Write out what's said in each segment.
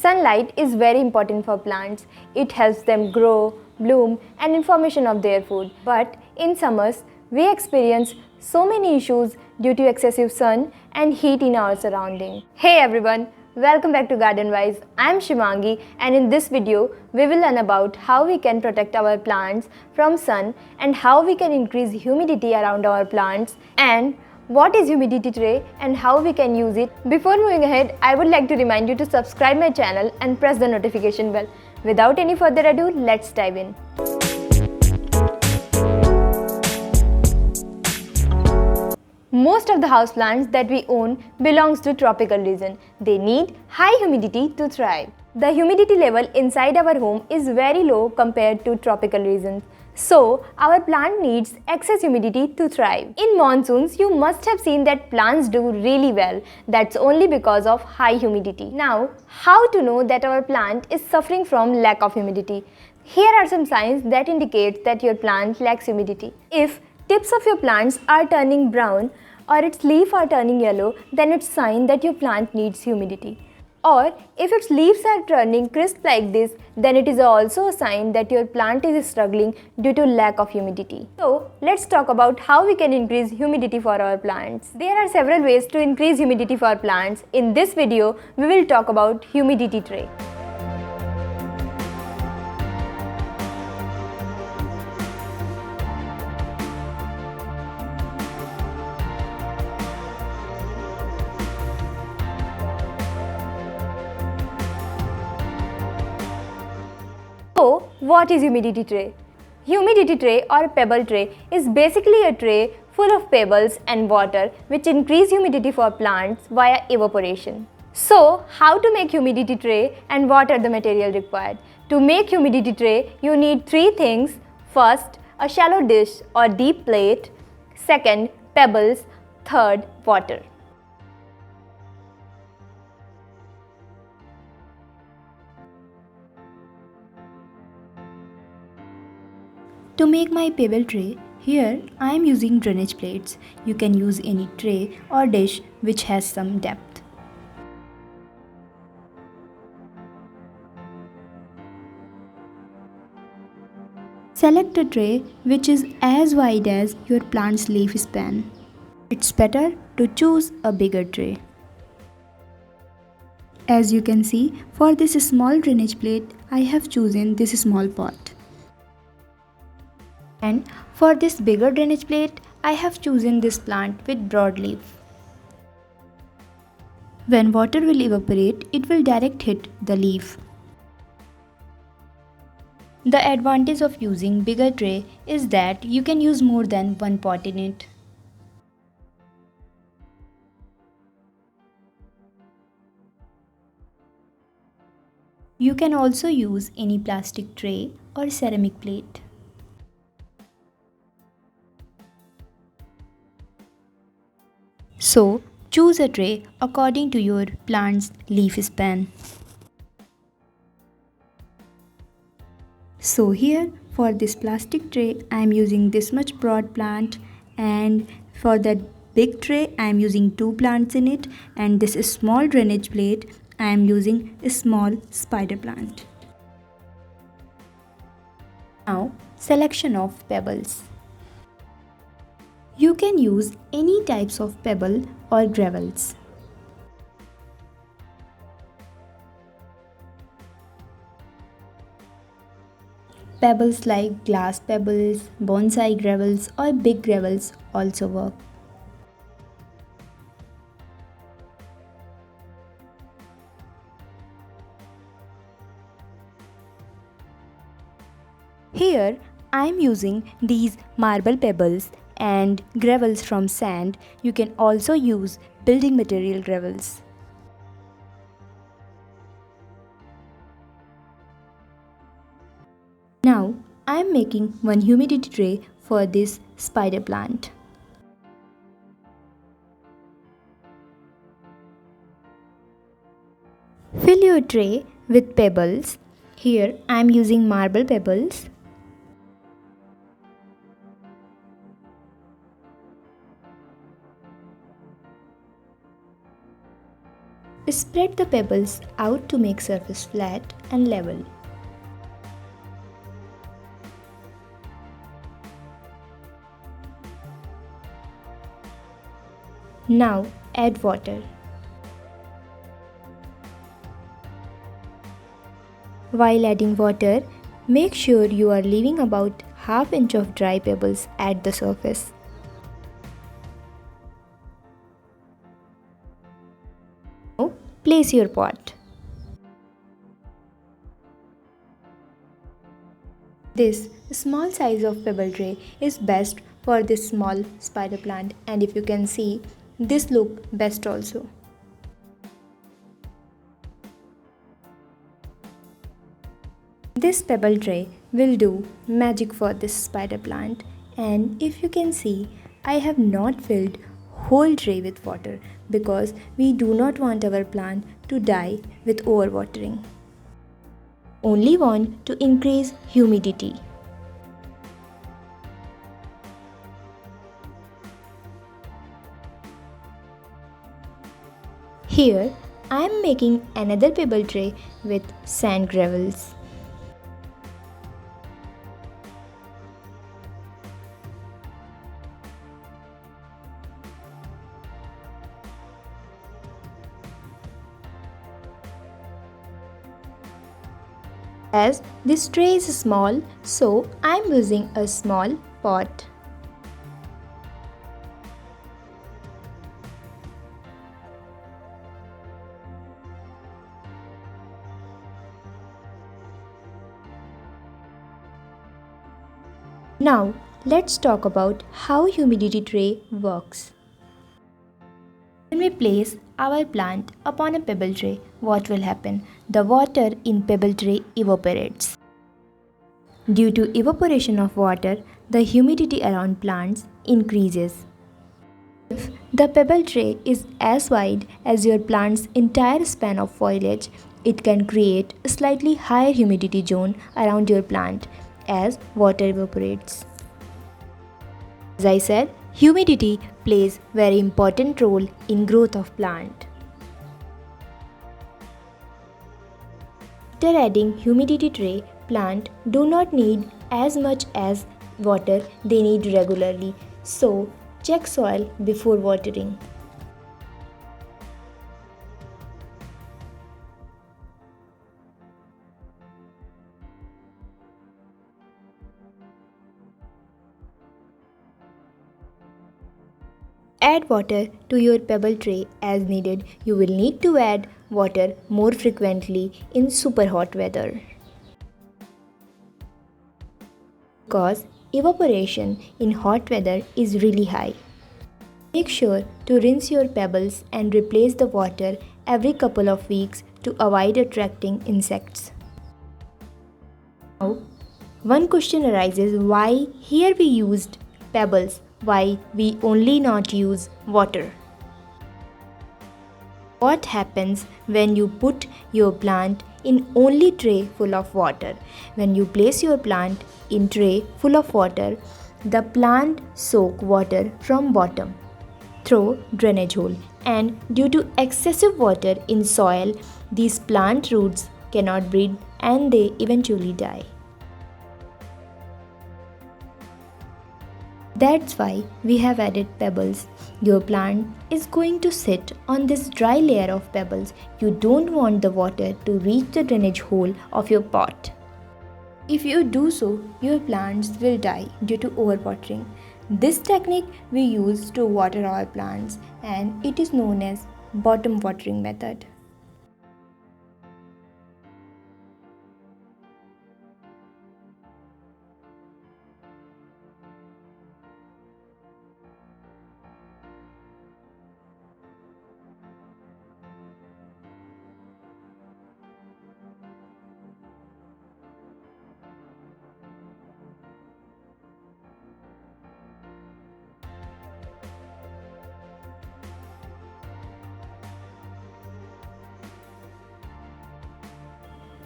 Sunlight is very important for plants. It helps them grow, bloom, and information of their food. But in summers, we experience so many issues due to excessive sun and heat in our surrounding. Hey everyone, welcome back to Garden Wise. I am Shivangi, and in this video, we will learn about how we can protect our plants from sun and how we can increase humidity around our plants and what is humidity tray and how we can use it. Before moving ahead, I would like to remind you to subscribe my channel and press the notification bell. Without any further ado, let's dive in. Most of the houseplants that we own belongs to tropical region. They need high humidity to thrive. The humidity level inside our home is very low compared to tropical regions. So, our plant needs excess humidity to thrive. In monsoons, you must have seen that plants do really well. That's only because of high humidity. Now, how to know that our plant is suffering from lack of humidity? Here are some signs that indicate that your plant lacks humidity. If tips of your plants are turning brown or its leaves are turning yellow, then it's a sign that your plant needs humidity. Or if its leaves are turning crisp like this, then it is also a sign that your plant is struggling due to lack of humidity. So let's talk about how we can increase humidity for our plants. There are several ways to increase humidity for plants. In this video, we will talk about humidity tray. So, what is humidity tray? Humidity tray or pebble tray is basically a tray full of pebbles and water which increase humidity for plants via evaporation. So, how to make humidity tray and what are the material required? To make humidity tray, you need three things. First, a shallow dish or deep plate. Second, pebbles. Third, water. To make my pebble tray, here I am using drainage plates. You can use any tray or dish which has some depth. Select a tray which is as wide as your plant's leaf span. It's better to choose a bigger tray. As you can see, for this small drainage plate, I have chosen this small pot. And for this bigger drainage plate, I have chosen this plant with broad leaf. When water will evaporate, it will direct hit the leaf. The advantage of using bigger tray is that you can use more than one pot in it. You can also use any plastic tray or ceramic plate. So, choose a tray according to your plant's leaf span. So here, for this plastic tray, I am using this much broad plant, and for that big tray, I am using two plants in it, and this small drainage plate, I am using a small spider plant. Now, selection of pebbles. You can use any types of pebble or gravels. Pebbles like glass pebbles, bonsai gravels or big gravels also work. Here I am using these marble pebbles and gravels from sand. You can also use building material gravels. Now I am making one humidity tray for this spider plant. Fill your tray with pebbles. Here I am using marble pebbles. Spread the pebbles out to make surface flat and level. Now add water. While adding water, make sure you are leaving about ½ inch of dry pebbles at the surface. Now place your pot. This small size of pebble tray is best for this small spider plant, and if you can see, this look best also. This pebble tray will do magic for this spider plant, and if you can see, I have not filled whole tray with water because we do not want our plant to die with overwatering. Only want to increase humidity. Here I am making another pebble tray with sand gravels. As this tray is small, so I am using a small pot. Now let's talk about how humidity tray works. When we place our plant upon a pebble tray, what will happen? The water in pebble tray evaporates. Due to evaporation of water, the humidity around plants increases. If the pebble tray is as wide as your plant's entire span of foliage, it can create a slightly higher humidity zone around your plant as water evaporates. As I said, humidity plays very important role in growth of plant. After adding humidity tray, plant do not need as much as water they need regularly. So check soil before watering. Add water to your pebble tray as needed. You will need to add water more frequently in super hot weather, because evaporation in hot weather is really high. Make sure to rinse your pebbles and replace the water every couple of weeks to avoid attracting insects. Now, one question arises, why here we used pebbles, why we only not use water? What happens when you put your plant in only tray full of water? When you place your plant in tray full of water, the plant soak water from bottom through drainage hole, and due to excessive water in soil, these plant roots cannot breathe and they eventually die. That's why we have added pebbles. Your plant is going to sit on this dry layer of pebbles. You don't want the water to reach the drainage hole of your pot. If you do so, your plants will die due to overwatering. This technique we use to water our plants, and it is known as bottom watering method.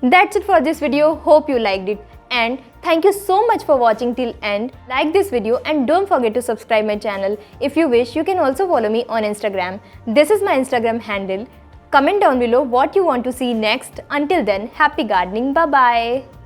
That's it for this video. Hope you liked it, and thank you so much for watching till end. Like this video and don't forget to subscribe my channel. If you wish, you can also follow me on Instagram. This is my Instagram handle, Comment down below what you want to see next. Until then, happy gardening. Bye bye.